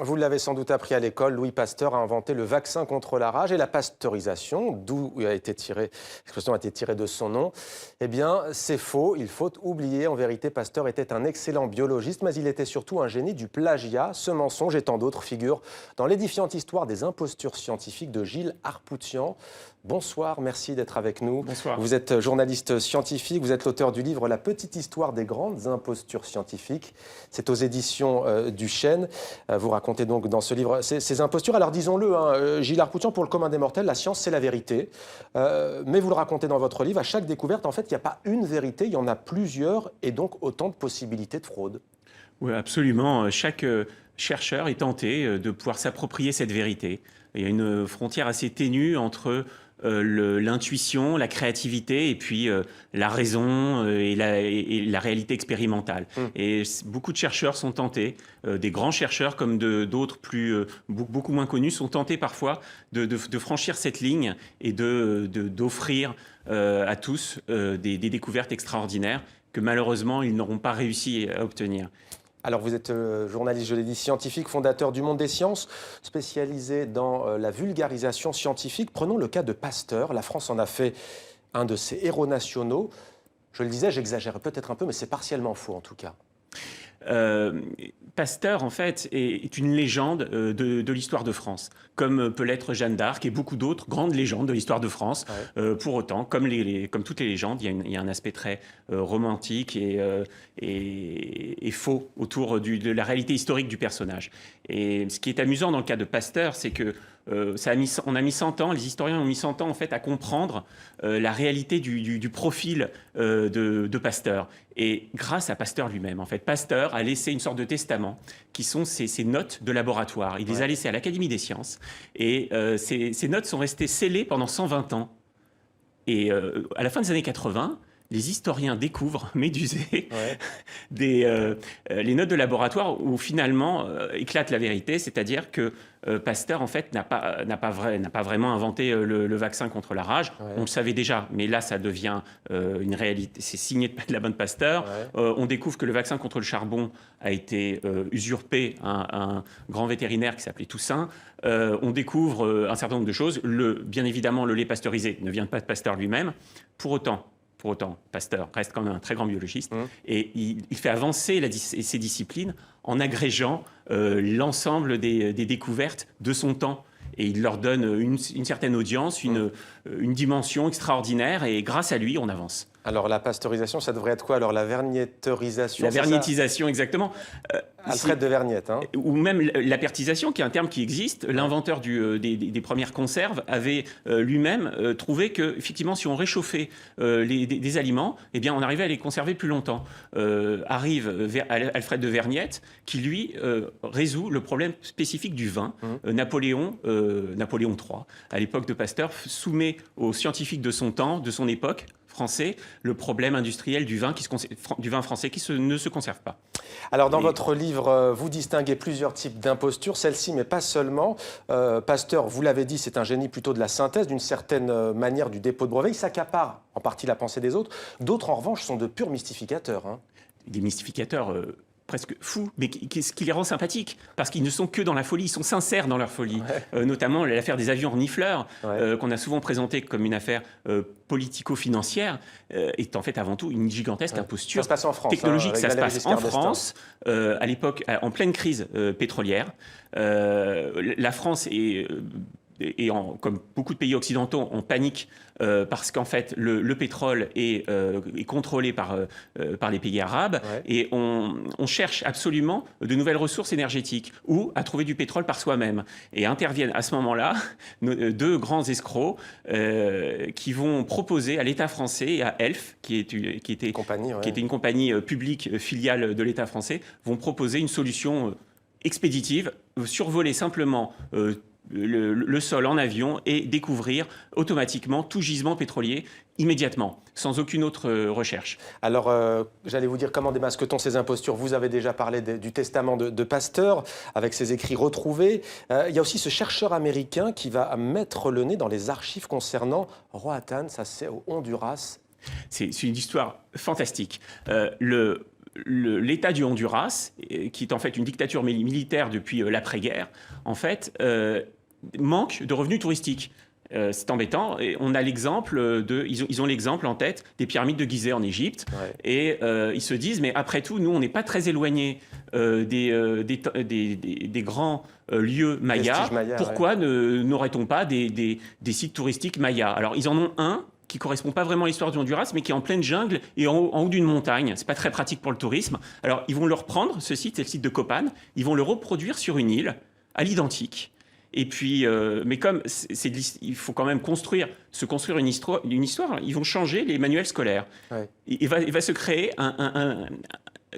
Vous l'avez sans doute appris à l'école, Louis Pasteur a inventé le vaccin contre la rage et la pasteurisation, d'où l'expression a été tirée de son nom. Eh bien, c'est faux, il faut oublier. En vérité, Pasteur était un excellent biologiste, mais il était surtout un génie du plagiat. Ce mensonge et tant d'autres figurent dans l'édifiante histoire des impostures scientifiques de Gilles Arpoutian. Bonsoir, merci d'être avec nous. Bonsoir. Vous êtes journaliste scientifique, vous êtes l'auteur du livre La petite histoire des grandes impostures scientifiques. C'est aux éditions du Chêne. Vous racontez donc dans ce livre ces impostures. Alors disons-le, Gilles Arpoutian, pour le commun des mortels, la science c'est la vérité. Mais vous le racontez dans votre livre, à chaque découverte, en fait, il n'y a pas une vérité, il y en a plusieurs et donc autant de possibilités de fraude. Oui, absolument. Chaque chercheur est tenté de pouvoir s'approprier cette vérité. Il y a une frontière assez ténue entre l'intuition, la créativité et puis la raison et la réalité expérimentale. Et beaucoup de chercheurs sont tentés, des grands chercheurs comme d'autres beaucoup moins connus sont tentés parfois de franchir cette ligne et d'offrir à tous des découvertes extraordinaires que malheureusement ils n'auront pas réussi à obtenir. Alors vous êtes journaliste, je l'ai dit, scientifique, fondateur du Monde des Sciences, spécialisé dans la vulgarisation scientifique. Prenons le cas de Pasteur. La France en a fait un de ses héros nationaux. Je le disais, j'exagère peut-être un peu, mais c'est partiellement faux en tout cas. Pasteur, en fait, est une légende de l'histoire de France, comme peut l'être Jeanne d'Arc et beaucoup d'autres grandes légendes de l'histoire de France. Ouais. Pour autant, comme toutes les légendes, il y a un aspect très romantique et faux autour de la réalité historique du personnage. Et ce qui est amusant dans le cas de Pasteur, c'est que on a mis 100 ans, les historiens ont mis 100 ans en fait à comprendre la réalité du profil de Pasteur. Et grâce à Pasteur lui-même, en fait, Pasteur a laissé une sorte de testament qui sont ses notes de laboratoire. Il les a laissées à l'Académie des sciences et ces notes sont restées scellées pendant 120 ans. Et à la fin des années 80, les historiens découvrent, médusés, les notes de laboratoire où finalement éclate la vérité, c'est-à-dire que Pasteur, en fait, n'a pas vraiment inventé le vaccin contre la rage. Ouais. On le savait déjà, mais là, ça devient une réalité. C'est signé de la bonne Pasteur. Ouais. On découvre que le vaccin contre le charbon a été usurpé à un grand vétérinaire qui s'appelait Toussaint. On découvre un certain nombre de choses. Bien évidemment, le lait pasteurisé ne vient pas de Pasteur lui-même. Pour autant, Pasteur reste quand même un très grand biologiste et il fait avancer ses disciplines en agrégeant l'ensemble des découvertes de son temps. Et il leur donne une certaine audience, une dimension extraordinaire et grâce à lui, on avance. Alors la pasteurisation, ça devrait être quoi? Alors la vernietterisation? La vernietisation, exactement. Alfred de Verniette. Hein. Ou même l'apertisation, qui est un terme qui existe. L'inventeur des premières conserves avait lui-même trouvé que, effectivement, si on réchauffait des aliments, eh bien, on arrivait à les conserver plus longtemps. Arrive Alfred de Verniette, qui lui résout le problème spécifique du vin. Napoléon III, à l'époque de Pasteur, soumet aux scientifiques de son temps, de son époque, français, le problème industriel du vin français qui ne se conserve pas. Alors dans votre livre, vous distinguez plusieurs types d'impostures, celle-ci, mais pas seulement. Pasteur, vous l'avez dit, c'est un génie plutôt de la synthèse, d'une certaine manière du dépôt de brevet. Il s'accapare en partie la pensée des autres. D'autres, en revanche, sont de purs mystificateurs. Hein. Des mystificateurs presque fous, mais ce qui les rend sympathiques, parce qu'ils ne sont que dans la folie, ils sont sincères dans leur folie. Notamment l'affaire des avions renifleurs, qu'on a souvent présentée comme une affaire politico-financière, est en fait avant tout une gigantesque imposture ça se passe en France, technologique. Hein, ça se passe en France, à l'époque, en pleine crise pétrolière. La France est... comme beaucoup de pays occidentaux, on panique parce qu'en fait, le pétrole est contrôlé par les pays arabes et on cherche absolument de nouvelles ressources énergétiques ou à trouver du pétrole par soi-même. Et interviennent à ce moment-là deux grands escrocs qui vont proposer à l'État français et à Elf, qui était une compagnie publique filiale de l'État français, vont proposer une solution expéditive, survoler simplement le sol en avion et découvrir automatiquement tout gisement pétrolier immédiatement, sans aucune autre recherche. Alors, j'allais vous dire comment démasque-t-on ces impostures? Vous avez déjà parlé du testament de Pasteur, avec ses écrits retrouvés. Il y a aussi ce chercheur américain qui va mettre le nez dans les archives concernant Roatán, ça c'est au Honduras. C'est une histoire fantastique. l'État du Honduras, qui est en fait une dictature militaire depuis l'après-guerre, en fait, manque de revenus touristiques. C'est embêtant. Et on a l'exemple ils ont l'exemple en tête des pyramides de Gizeh en Égypte. Ouais. Et ils se disent, mais après tout, nous, on n'est pas très éloignés des grands lieux mayas. Pourquoi n'aurait-on pas des sites touristiques mayas? Alors, ils en ont un qui correspond pas vraiment à l'histoire du Honduras, mais qui est en pleine jungle et en haut d'une montagne. C'est pas très pratique pour le tourisme. Alors, ils vont le reprendre, ce site, c'est le site de Copan. Ils vont le reproduire sur une île à l'identique. Et puis, mais comme il faut quand même se construire une histoire, ils vont changer les manuels scolaires. Ouais. Il va se créer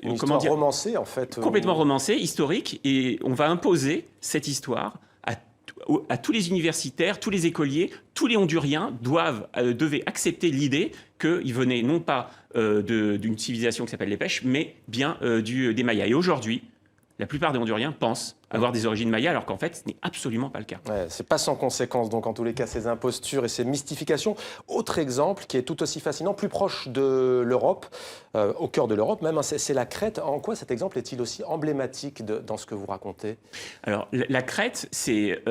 une histoire romancée, en fait. Complètement romancée, historique, et on va imposer cette histoire à tous les universitaires, tous les écoliers, tous les Honduriens devaient accepter l'idée qu'ils venaient non pas d'une civilisation qui s'appelle les Pêches, mais bien des Mayas. Et aujourd'hui, la plupart des Honduriens pensent avoir des origines mayas, alors qu'en fait, ce n'est absolument pas le cas. Ouais, c'est pas sans conséquence, donc en tous les cas, ces impostures et ces mystifications. Autre exemple qui est tout aussi fascinant, plus proche de l'Europe, au cœur de l'Europe même, hein, c'est la Crète. En quoi cet exemple est-il aussi emblématique dans ce que vous racontez? Alors, la Crète, c'est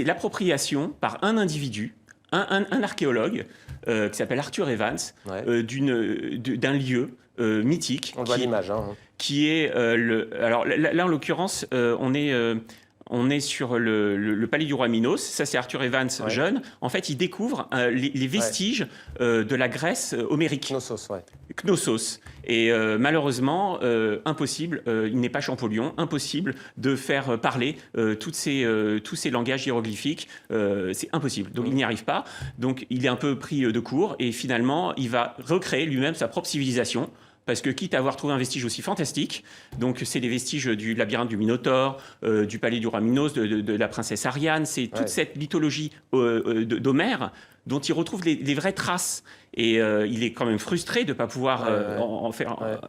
l'appropriation par un individu, un archéologue, qui s'appelle Arthur Evans, ouais. D'un lieu mythique. On voit l'image, hein. Qui est alors là en l'occurrence on est sur le palais du roi Minos. Ça, c'est Arthur Evans, ouais. Jeune. En fait, il découvre les vestiges de la Grèce homérique. Knossos, ouais. Knossos. Et malheureusement, impossible, il n'est pas Champollion, impossible de faire parler tous ces langages hiéroglyphiques. C'est impossible. Donc, il n'y arrive pas. Donc, il est un peu pris de court. Et finalement, il va recréer lui-même sa propre civilisation. Parce que quitte à avoir trouvé un vestige aussi fantastique, donc c'est les vestiges du labyrinthe du Minotaure, du palais du roi Minos, de la princesse Ariane, c'est toute cette mythologie d'Homère dont il retrouve les vraies traces. Et il est quand même frustré de ne pas pouvoir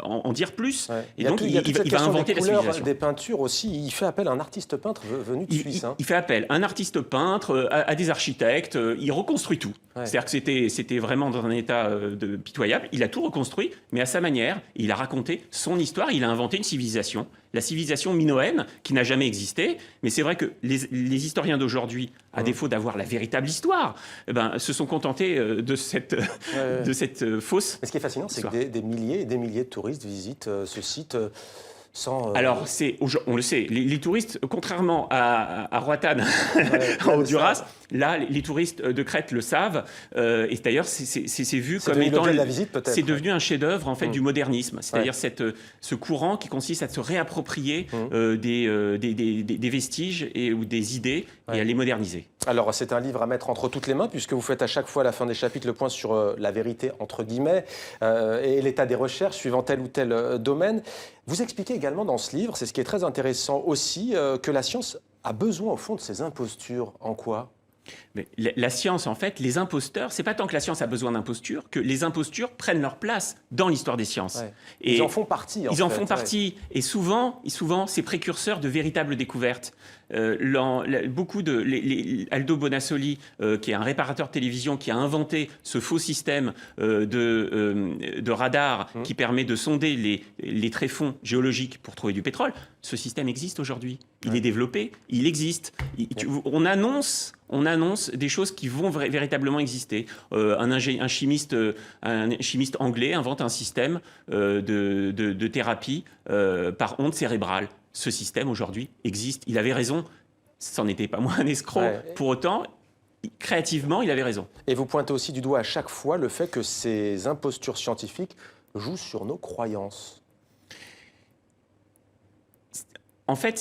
en dire plus. Ouais. Et donc, il va inventer la civilisation. Des peintures aussi. Il fait appel à un artiste peintre venu de Suisse. Il fait appel à un artiste peintre, à des architectes. Il reconstruit tout. Ouais. C'est-à-dire que c'était vraiment dans un état pitoyable. Il a tout reconstruit, mais à sa manière. Il a raconté son histoire. Il a inventé une civilisation. La civilisation minoenne, qui n'a jamais existé. Mais c'est vrai que les historiens d'aujourd'hui, à défaut d'avoir la véritable histoire, se sont contentés de cette fausse. Mais ce qui est fascinant, c'est que des milliers et des milliers de touristes visitent ce site sans... Alors, on le sait, les touristes, contrairement à Roatan, en Honduras, là, les touristes de Crète le savent. Et d'ailleurs, c'est vu comme étant... de la visite, peut-être. C'est devenu un chef-d'œuvre, en fait, du modernisme. C'est-à-dire ce courant qui consiste à se réapproprier des vestiges ou des idées et à les moderniser. Alors, c'est un livre à mettre entre toutes les mains, puisque vous faites à chaque fois, à la fin des chapitres, le point sur la vérité, entre guillemets, et l'état des recherches suivant tel ou tel domaine. Vous expliquez également dans ce livre, c'est ce qui est très intéressant aussi, que la science a besoin, au fond, de ces impostures. En quoi ? Mais la science, en fait, les imposteurs, c'est pas tant que la science a besoin d'impostures que les impostures prennent leur place dans l'histoire des sciences. Ouais. Et ils en font partie. Ils en font partie. Et souvent, c'est précurseur de véritables découvertes. Beaucoup Aldo Bonassoli, qui est un réparateur de télévision, qui a inventé ce faux système de radar qui permet de sonder les tréfonds géologiques pour trouver du pétrole. Ce système existe aujourd'hui. Il est développé, il existe. On annonce des choses qui vont véritablement exister. Un chimiste anglais invente un système de thérapie par onde cérébrale. Ce système, aujourd'hui, existe. Il avait raison. Ça n'en était pas moins un escroc. Ouais. Pour autant, créativement, il avait raison. Et vous pointez aussi du doigt à chaque fois le fait que ces impostures scientifiques jouent sur nos croyances. En fait,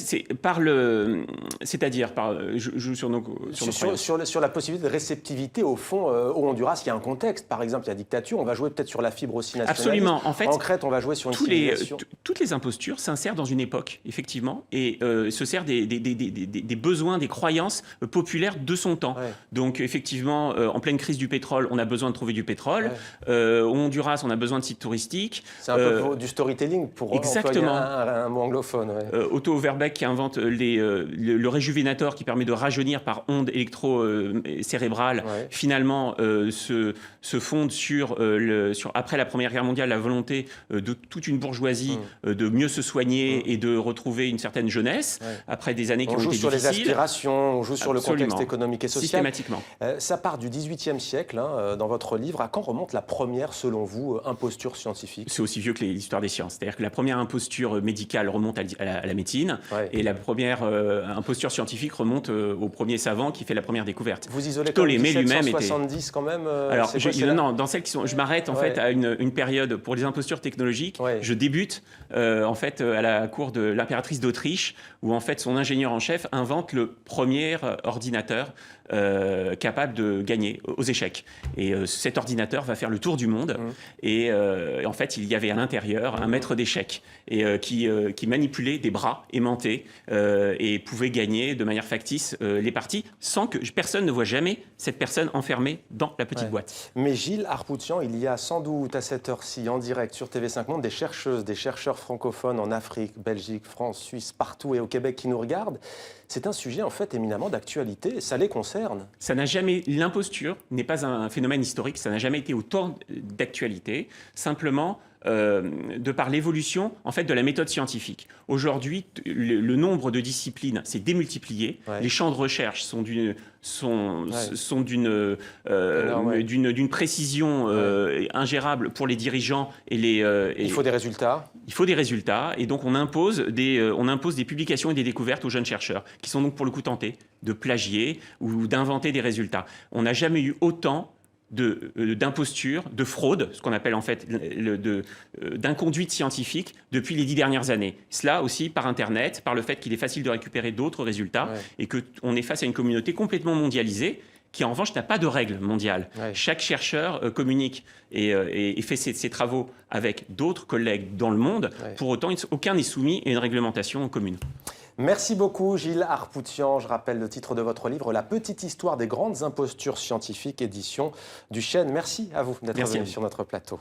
joue sur nos croyances. Sur la possibilité de réceptivité, au fond, au Honduras, il y a un contexte. Par exemple, il y a dictature, on va jouer peut-être sur la fibre aussi nationaliste. Absolument. En fait, en Crète, on va jouer sur une civilisation. Toutes les impostures s'insèrent dans une époque, effectivement, et se servent des besoins, des croyances populaires de son temps. Ouais. Donc, effectivement, en pleine crise du pétrole, on a besoin de trouver du pétrole. Ouais. Au Honduras, on a besoin de sites touristiques. C'est un peu du storytelling, pour employer un mot anglophone. Ouais. Verbeek qui invente le réjuvénateur qui permet de rajeunir par ondes électro-cérébrales, finalement se fonde sur, après la Première Guerre mondiale, la volonté de toute une bourgeoisie de mieux se soigner et de retrouver une certaine jeunesse, après des années qui ont été difficiles. On joue sur les aspirations, on joue sur le contexte économique et social. Systématiquement. Ça part du XVIIIe siècle, hein, dans votre livre. À quand remonte la première, selon vous, imposture scientifique? C'est aussi vieux que l'histoire des sciences. C'est-à-dire que la première imposture médicale remonte à la médecine, et la première imposture scientifique remonte au premier savant qui fait la première découverte. Vous isolez Ptolémée lui-même 1770 quand même. Alors, non, dans celles qui sont, je m'arrête en fait à une période pour les impostures technologiques. Je débute en fait à la cour de l'impératrice d'Autriche, où en fait son ingénieur en chef invente le premier ordinateur capable de gagner aux échecs. Et cet ordinateur va faire le tour du monde. Et en fait, il y avait à l'intérieur un maître d'échecs qui manipulait des bras aimantés et pouvait gagner de manière factice les parties sans que personne ne voit jamais cette personne enfermée dans la petite boîte. Mais Gilles Harpoutian, il y a sans doute à cette heure-ci, en direct sur TV5 Monde, des chercheuses, des chercheurs francophones en Afrique, Belgique, France, Suisse, partout et au Québec qui nous regardent. C'est un sujet en fait éminemment d'actualité, ça les concerne. Ça n'a jamais, l'imposture n'est pas un phénomène historique, ça n'a jamais été autant d'actualité, simplement de par l'évolution en fait de la méthode scientifique. Aujourd'hui, le nombre de disciplines s'est démultiplié, les champs de recherche sont d'une précision ingérable pour les dirigeants et il faut des résultats. Il faut des résultats, et donc on impose des publications et des découvertes aux jeunes chercheurs, qui sont donc pour le coup tentés de plagier ou d'inventer des résultats. On n'a jamais eu autant d'imposture, de fraude, ce qu'on appelle en fait d'inconduite scientifique depuis les 10 dernières années. Cela aussi par Internet, par le fait qu'il est facile de récupérer d'autres résultats et qu'on est face à une communauté complètement mondialisée qui en revanche n'a pas de règles mondiales. Chaque chercheur communique et fait ses travaux avec d'autres collègues dans le monde. Pour autant, aucun n'est soumis à une réglementation commune. Merci beaucoup Gilles Harpoutian. Je rappelle le titre de votre livre, La petite histoire des grandes impostures scientifiques, édition du Chêne. Merci à vous d'être venu sur notre plateau.